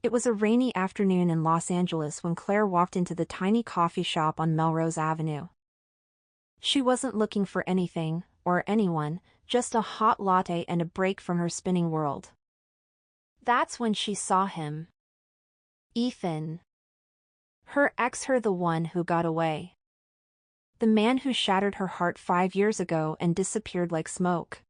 It was a rainy afternoon in Los Angeles when Claire walked into the tiny coffee shop on Melrose Avenue. She wasn't looking for anything, or anyone, just a hot latte and a break from her spinning world. That's when she saw him. Ethan. Her ex, the one who got away. The man who shattered her heart 5 years ago and disappeared like smoke.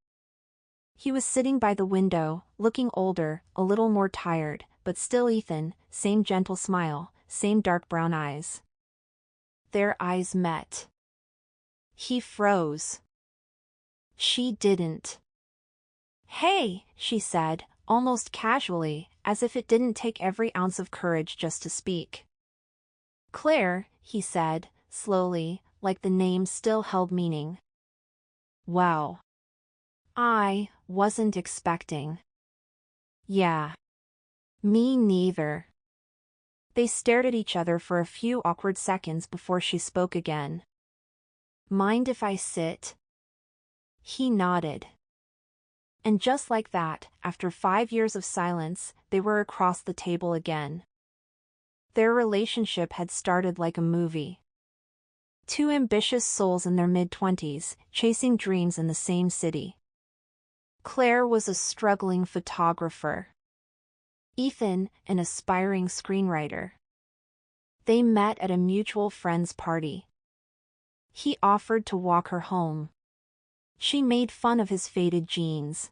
He was sitting by the window, looking older, a little more tired, but still Ethan, same gentle smile, same dark brown eyes. Their eyes met. He froze. She didn't. "Hey," she said, almost casually, as if it didn't take every ounce of courage just to speak. "Claire," he said, slowly, like the name still held meaning. "Wow. I wasn't expecting." "Yeah. Me neither." They stared at each other for a few awkward seconds before she spoke again. "Mind if I sit?" He nodded. And just like that, after 5 years of silence, they were across the table again. Their relationship had started like a movie. Two ambitious souls in their mid-20s, chasing dreams in the same city. Claire was a struggling photographer. Ethan, an aspiring screenwriter. They met at a mutual friend's party. He offered to walk her home. She made fun of his faded jeans.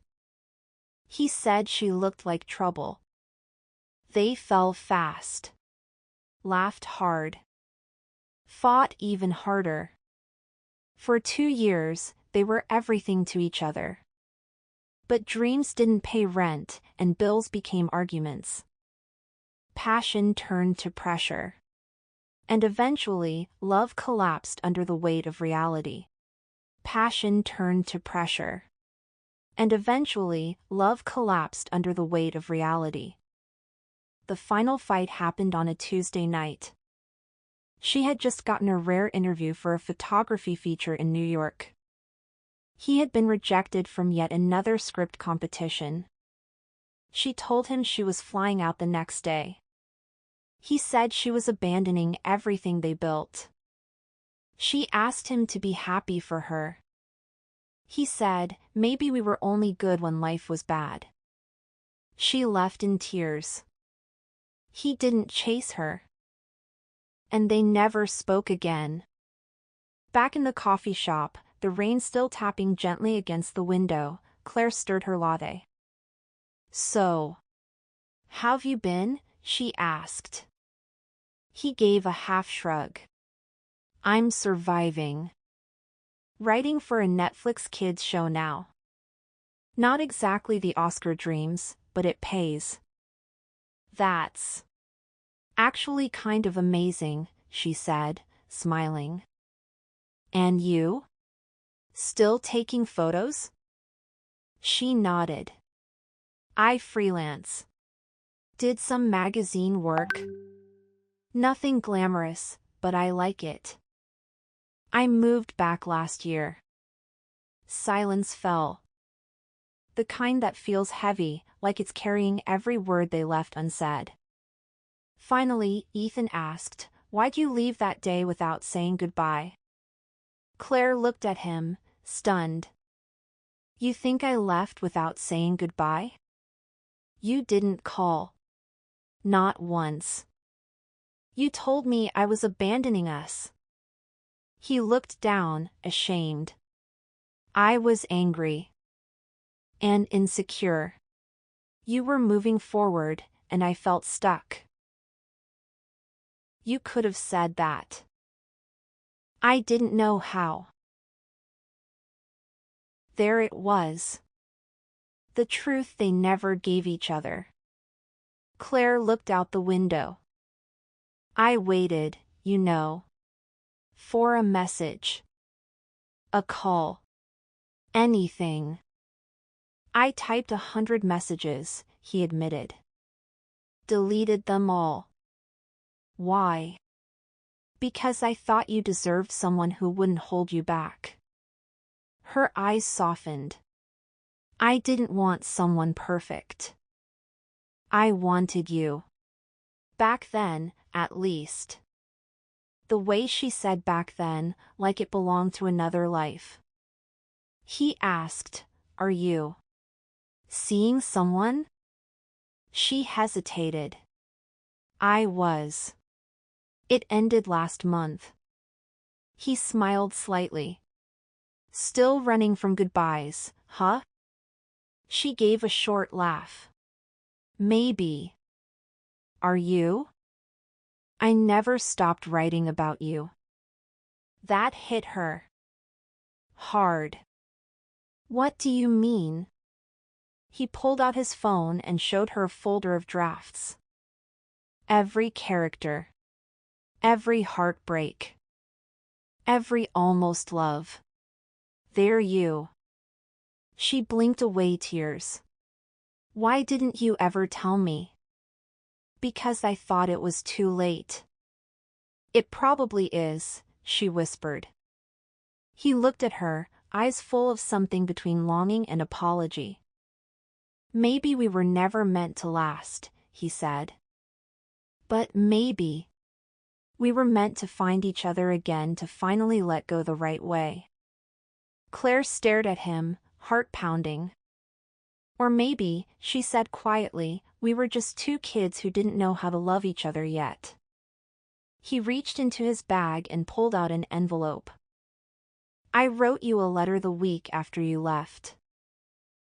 He said she looked like trouble. They fell fast. Laughed hard. Fought even harder. For 2 years, they were everything to each other. But dreams didn't pay rent, and bills became arguments. Passion turned to pressure. And eventually, love collapsed under the weight of reality. Passion turned to pressure. And eventually, love collapsed under the weight of reality. The final fight happened on a Tuesday night. She had just gotten a rare interview for a photography feature in New York. He had been rejected from yet another script competition. She told him she was flying out the next day. He said she was abandoning everything they built. She asked him to be happy for her. He said, maybe we were only good when life was bad. She left in tears. He didn't chase her. And they never spoke again. Back in the coffee shop, the rain still tapping gently against the window, Claire stirred her latte. "So, how've you been?" she asked. He gave a half shrug. "I'm surviving. Writing for a Netflix kids show now. Not exactly the Oscar dreams, but it pays." "That's actually kind of amazing," she said, smiling. "And you? Still taking photos?" She nodded. "I freelance. Did some magazine work. Nothing glamorous, but I like it. I moved back last year." Silence fell. The kind that feels heavy, like it's carrying every word they left unsaid. Finally, Ethan asked, "Why'd you leave that day without saying goodbye?" Claire looked at him, stunned. "You think I left without saying goodbye? You didn't call. Not once. You told me I was abandoning us." He looked down, ashamed. "I was angry. And insecure. You were moving forward, and I felt stuck." "You could have said that." "I didn't know how." There it was. The truth they never gave each other. Claire looked out the window. "I waited, you know. For a message. A call. Anything. I typed 100 messages," he admitted. "Deleted them all." "Why?" "Because I thought you deserved someone who wouldn't hold you back." Her eyes softened. "I didn't want someone perfect. I wanted you." Back then, at least. The way she said back then, like it belonged to another life. He asked, "Are you seeing someone?" She hesitated. "I was. It ended last month." He smiled slightly. "Still running from goodbyes, huh?" She gave a short laugh. "Maybe. Are you?" "I never stopped writing about you." That hit her hard. "What do you mean?" He pulled out his phone and showed her a folder of drafts. Every character. Every heartbreak. Every almost love. There you. She blinked away tears. "Why didn't you ever tell me?" "Because I thought it was too late." "It probably is," she whispered. He looked at her, eyes full of something between longing and apology. "Maybe we were never meant to last," he said. "But maybe we were meant to find each other again, to finally let go the right way." Claire stared at him, heart pounding. "Or maybe," she said quietly, "we were just two kids who didn't know how to love each other yet." He reached into his bag and pulled out an envelope. "I wrote you a letter the week after you left.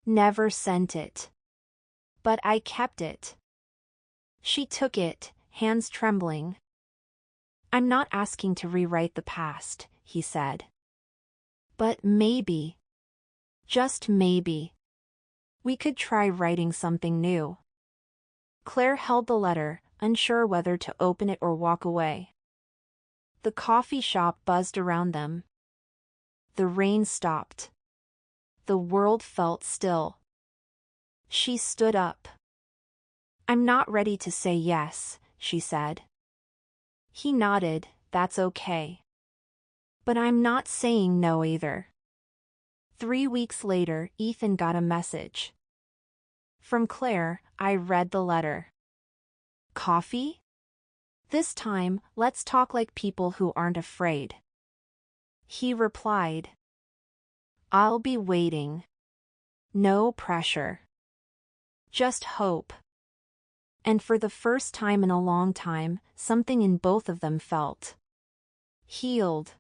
Never sent it. But I kept it." She took it, hands trembling. "I'm not asking to rewrite the past," he said. "But maybe, just maybe, we could try writing something new." Claire held the letter, unsure whether to open it or walk away. The coffee shop buzzed around them. The rain stopped. The world felt still. She stood up. "I'm not ready to say yes," she said. He nodded. "That's okay. But I'm not saying no either." 3 weeks later, Ethan got a message from Claire. "I read the letter. Coffee? This time, let's talk like people who aren't afraid." He replied, "I'll be waiting. No pressure. Just hope." And for the first time in a long time, something in both of them felt healed.